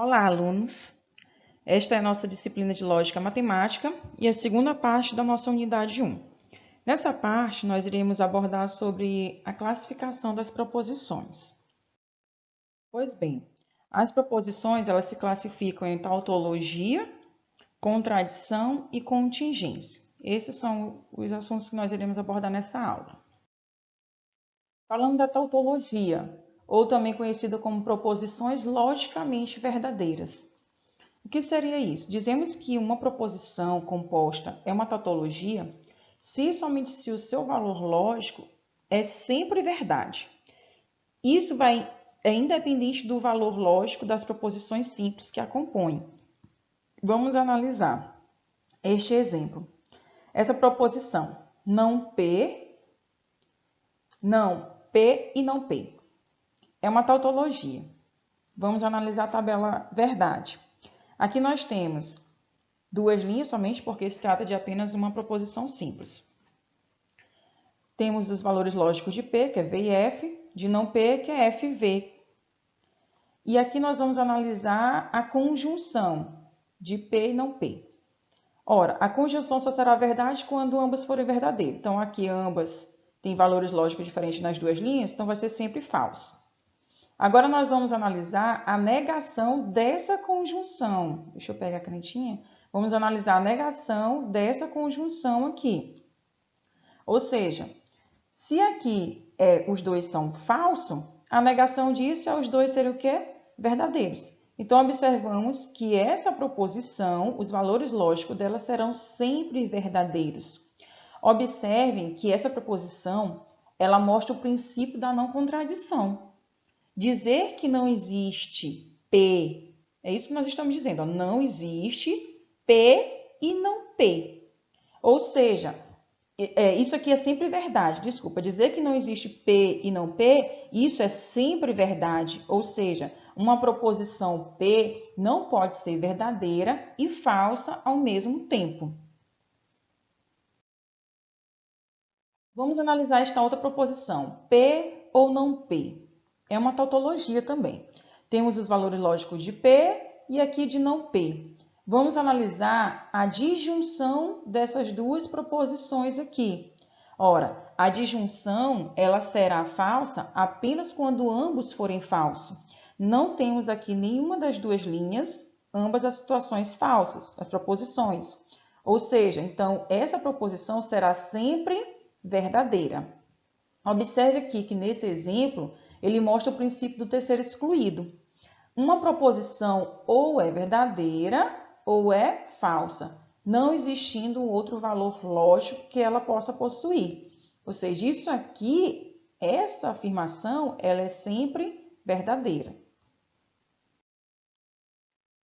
Olá, alunos! Esta é a nossa disciplina de Lógica Matemática e a segunda parte da nossa unidade 1. Nessa parte, nós iremos abordar sobre a classificação das proposições. Pois bem, as proposições elas se classificam em tautologia, contradição e contingência. Esses são os assuntos que nós iremos abordar nessa aula. Falando da tautologia, ou também conhecida como proposições logicamente verdadeiras. O que seria isso? Dizemos que uma proposição composta é uma tautologia se e somente se o seu valor lógico é sempre verdade. Isso é independente do valor lógico das proposições simples que a compõem. Vamos analisar este exemplo. Essa proposição, não P e não P. É uma tautologia. Vamos analisar a tabela verdade. Aqui nós temos duas linhas somente porque se trata de apenas uma proposição simples. Temos os valores lógicos de P, que é V e F, de não P, que é F e V. E aqui nós vamos analisar a conjunção de P e não P. Ora, a conjunção só será verdade quando ambas forem verdadeiras. Então, aqui ambas têm valores lógicos diferentes nas duas linhas, então vai ser sempre falso. Agora, nós vamos analisar a negação dessa conjunção. Deixa eu pegar a canetinha. Vamos analisar a negação dessa conjunção aqui. Ou seja, se aqui os dois são falsos, a negação disso é os dois serem o quê? Verdadeiros. Então, observamos que essa proposição, os valores lógicos dela serão sempre verdadeiros. Observem que essa proposição, ela mostra o princípio da não contradição. Dizer que não existe P, é isso que nós estamos dizendo, ó, não existe P e não P. Ou seja, isso aqui é sempre verdade, desculpa, dizer que não existe P e não P, isso é sempre verdade. Ou seja, uma proposição P não pode ser verdadeira e falsa ao mesmo tempo. Vamos analisar esta outra proposição, P ou não P. É uma tautologia também. Temos os valores lógicos de P e aqui de não P. Vamos analisar a disjunção dessas duas proposições aqui. Ora, a disjunção ela será falsa apenas quando ambos forem falsos. Não temos aqui nenhuma das duas linhas, ambas as situações falsas, as proposições. Ou seja, então, essa proposição será sempre verdadeira. Observe aqui que nesse exemplo, ele mostra o princípio do terceiro excluído. Uma proposição ou é verdadeira ou é falsa, não existindo outro valor lógico que ela possa possuir. Ou seja, isso aqui, essa afirmação, ela é sempre verdadeira.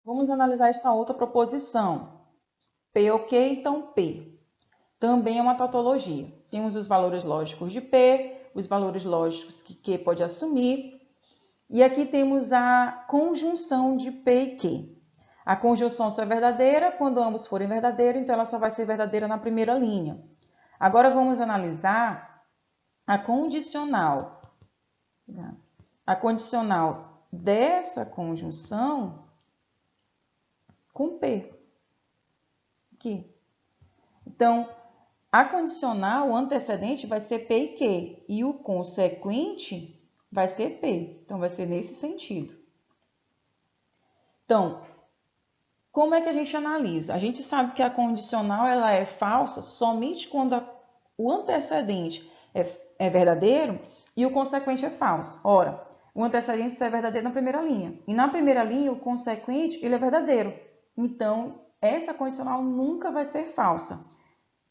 Vamos analisar esta outra proposição. P ok, então P. Também é uma tautologia. Temos os valores lógicos de P, os valores lógicos que Q pode assumir. E aqui temos a conjunção de P e Q. A conjunção só é verdadeira quando ambos forem verdadeiros, então ela só vai ser verdadeira na primeira linha. Agora vamos analisar a condicional. A condicional dessa conjunção com P. Aqui. Então, a condicional, o antecedente vai ser P e Q, e o consequente vai ser P. Então, vai ser nesse sentido. Então, como é que a gente analisa? A gente sabe que a condicional ela é falsa somente quando o antecedente é verdadeiro e o consequente é falso. Ora, o antecedente só é verdadeiro na primeira linha. E na primeira linha, o consequente ele é verdadeiro. Então, essa condicional nunca vai ser falsa.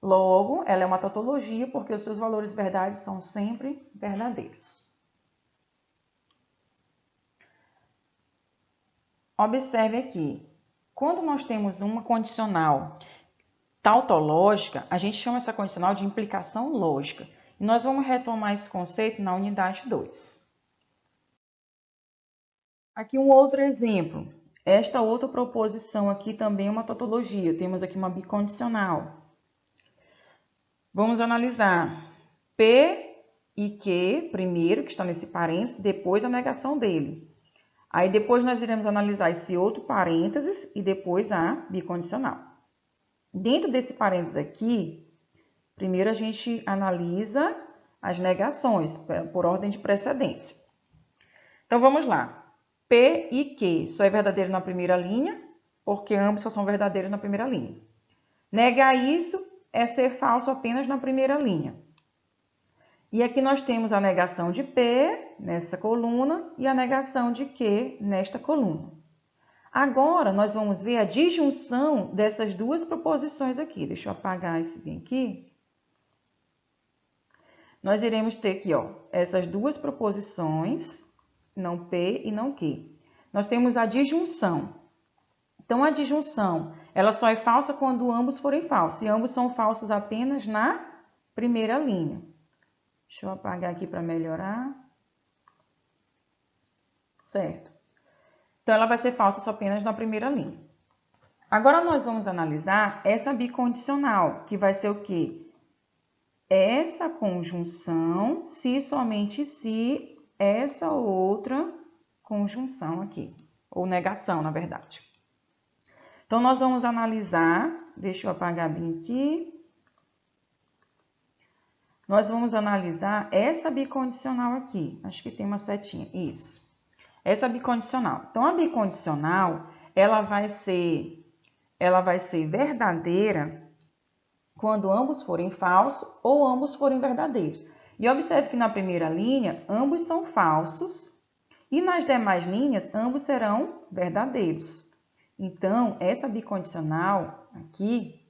Logo, ela é uma tautologia porque os seus valores verdades são sempre verdadeiros. Observe aqui, quando nós temos uma condicional tautológica, a gente chama essa condicional de implicação lógica. E nós vamos retomar esse conceito na unidade 2. Aqui um outro exemplo. Esta outra proposição aqui também é uma tautologia. Temos aqui uma bicondicional. Vamos analisar P e Q primeiro, que está nesse parênteses, depois a negação dele. Aí depois nós iremos analisar esse outro parênteses e depois a bicondicional. Dentro desse parênteses aqui, primeiro a gente analisa as negações por ordem de precedência. Então vamos lá. P e Q só é verdadeiro na primeira linha, porque ambos só são verdadeiros na primeira linha. Negar isso é ser falso apenas na primeira linha. E aqui nós temos a negação de P nessa coluna e a negação de Q nesta coluna. Agora, nós vamos ver a disjunção dessas duas proposições aqui. Deixa eu apagar isso bem aqui. Nós iremos ter aqui, ó, essas duas proposições, não P e não Q. Nós temos a disjunção. Então, a disjunção, ela só é falsa quando ambos forem falsos. E ambos são falsos apenas na primeira linha. Deixa eu apagar aqui para melhorar. Certo. Então, ela vai ser falsa só apenas na primeira linha. Agora, nós vamos analisar essa bicondicional, que vai ser o quê? Essa conjunção, se somente se essa outra conjunção aqui. Ou negação, na verdade. Então, nós vamos analisar, deixa eu apagar bem aqui. Nós vamos analisar essa bicondicional aqui. Acho que tem uma setinha. Isso. Essa bicondicional. Então, a bicondicional, ela vai ser verdadeira quando ambos forem falsos ou ambos forem verdadeiros. E observe que na primeira linha, ambos são falsos e nas demais linhas, ambos serão verdadeiros. Então, essa bicondicional aqui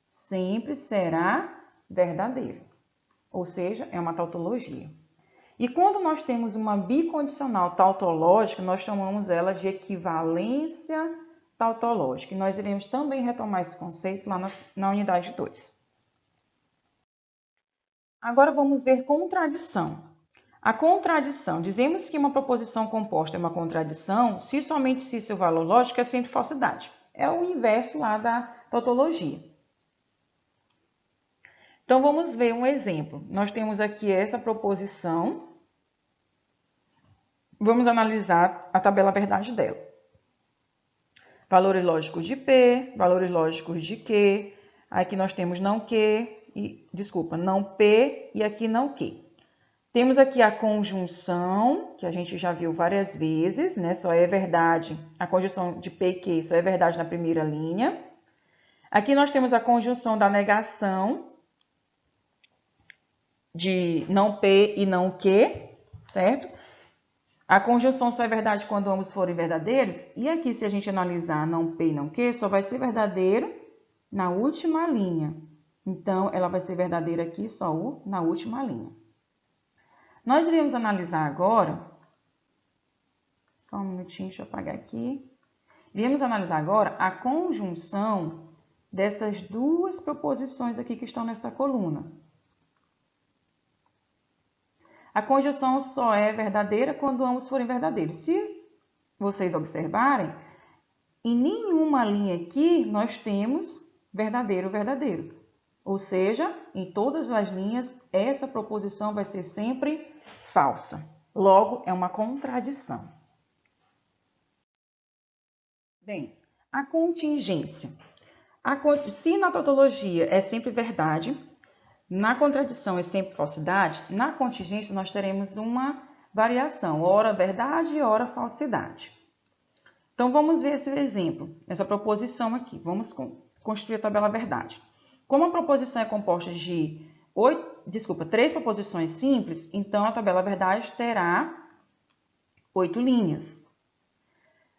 sempre será verdadeira, ou seja, é uma tautologia. E quando nós temos uma bicondicional tautológica, nós chamamos ela de equivalência tautológica. E nós iremos também retomar esse conceito lá na unidade 2. Agora vamos ver contradição. A contradição, dizemos que uma proposição composta é uma contradição se somente se seu valor lógico é sempre falsidade. É o inverso lá da tautologia. Então, vamos ver um exemplo. Nós temos aqui essa proposição. Vamos analisar a tabela verdade dela. Valores lógicos de P, valores lógicos de Q. Aqui nós temos não P e aqui não Q. Temos aqui a conjunção, que a gente já viu várias vezes, né? Só é verdade, a conjunção de P e Q só é verdade na primeira linha. Aqui nós temos a conjunção da negação de não P e não Q, certo? A conjunção só é verdade quando ambos forem verdadeiros. E aqui, se a gente analisar não P e não Q, só vai ser verdadeiro na última linha. Então, ela vai ser verdadeira aqui só na última linha. Nós iremos analisar agora, só um minutinho, deixa eu apagar aqui. Iremos analisar agora a conjunção dessas duas proposições aqui que estão nessa coluna. A conjunção só é verdadeira quando ambos forem verdadeiros. Se vocês observarem, em nenhuma linha aqui nós temos verdadeiro, verdadeiro. Ou seja, em todas as linhas, essa proposição vai ser sempre falsa. Logo, é uma contradição. Bem, a contingência. Se na tautologia é sempre verdade, na contradição é sempre falsidade, na contingência nós teremos uma variação, ora verdade, ora falsidade. Então, vamos ver esse exemplo, essa proposição aqui. Vamos construir a tabela verdade. Como a proposição é composta de 3 proposições simples, então a tabela verdade terá 8 linhas.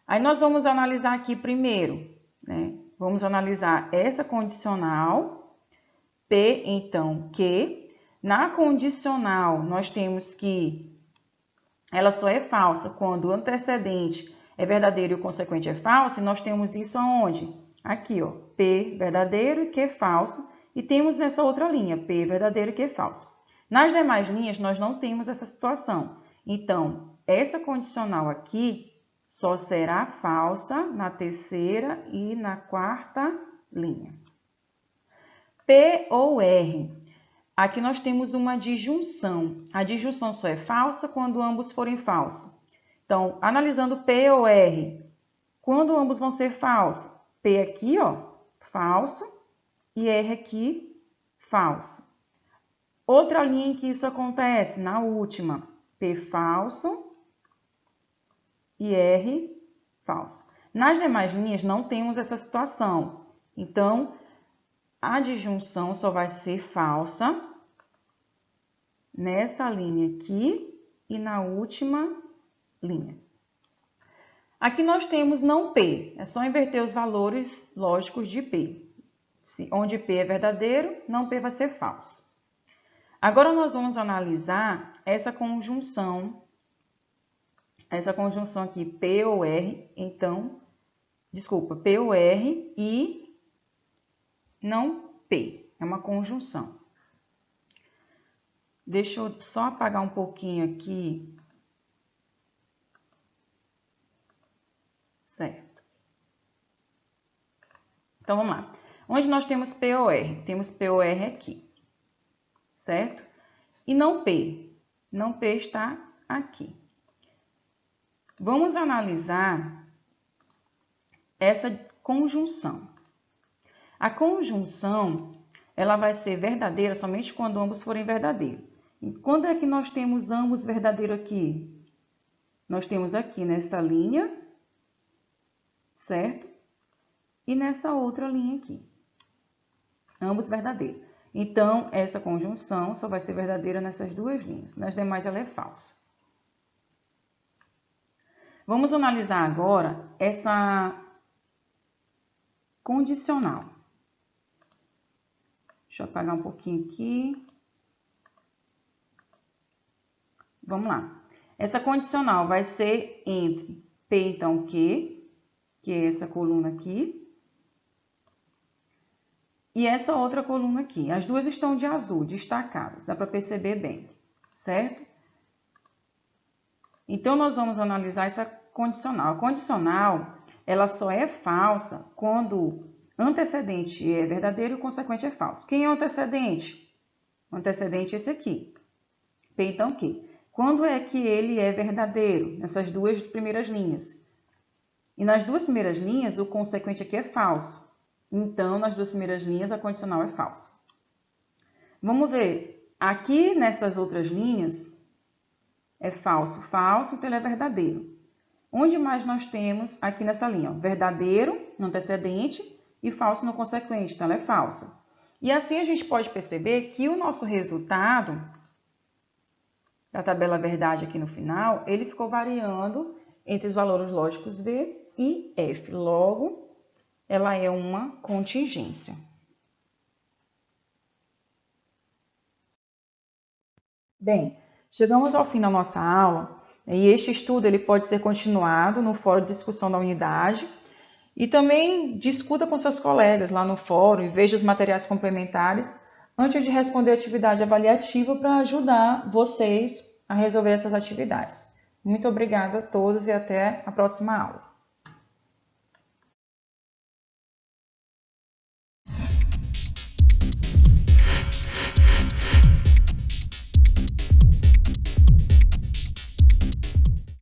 Aí nós vamos analisar aqui primeiro, né? Vamos analisar essa condicional, P, então, Q. Na condicional, nós temos que ela só é falsa quando o antecedente é verdadeiro e o consequente é falso. E nós temos isso aonde? Aqui, ó, P verdadeiro e Q falso. E temos nessa outra linha, P verdadeiro e Q falso. Nas demais linhas, nós não temos essa situação. Então, essa condicional aqui só será falsa na terceira e na quarta linha. P ou R. Aqui nós temos uma disjunção. A disjunção só é falsa quando ambos forem falsos. Então, analisando P ou R, quando ambos vão ser falsos? P aqui, ó, falso, e R aqui, falso. Outra linha em que isso acontece, na última, P falso e R falso. Nas demais linhas não temos essa situação. Então, a disjunção só vai ser falsa nessa linha aqui e na última linha. Aqui nós temos não P, é só inverter os valores lógicos de P. Onde P é verdadeiro, não P vai ser falso. Agora nós vamos analisar essa conjunção aqui, P ou R, então, desculpa, P ou R e não P, é uma conjunção. Deixa eu só apagar um pouquinho aqui. Certo. Então, vamos lá. Onde nós temos P ou R? Temos P ou R aqui, certo? E não P. Não P está aqui. Vamos analisar essa conjunção. A conjunção, ela vai ser verdadeira somente quando ambos forem verdadeiros. E quando é que nós temos ambos verdadeiros aqui? Nós temos aqui nessa linha, certo? E nessa outra linha aqui. Ambos verdadeiros. Então, essa conjunção só vai ser verdadeira nessas duas linhas. Nas demais, ela é falsa. Vamos analisar agora essa condicional. Deixa eu apagar um pouquinho aqui. Vamos lá. Essa condicional vai ser entre P, então, que é essa coluna aqui, e essa outra coluna aqui. As duas estão de azul, destacadas, dá para perceber bem, certo? Então, nós vamos analisar essa condicional. A condicional, ela só é falsa quando antecedente é verdadeiro e o consequente é falso. Quem é o antecedente? O antecedente é esse aqui. P, então, que? Quando é que ele é verdadeiro? Nessas duas primeiras linhas. E nas duas primeiras linhas, o consequente aqui é falso. Então, nas duas primeiras linhas, a condicional é falsa. Vamos ver. Aqui, nessas outras linhas, é falso, falso, então ele é verdadeiro. Onde mais nós temos aqui nessa linha? Ó, verdadeiro no antecedente e falso no consequente, então ela é falsa. E assim a gente pode perceber que o nosso resultado da tabela verdade aqui no final, ele ficou variando entre os valores lógicos V e F. Logo, ela é uma contingência. Bem, chegamos ao fim da nossa aula e este estudo ele pode ser continuado no fórum de discussão da unidade e também discuta com seus colegas lá no fórum e veja os materiais complementares antes de responder a atividade avaliativa para ajudar vocês a resolver essas atividades. Muito obrigada a todos e até a próxima aula.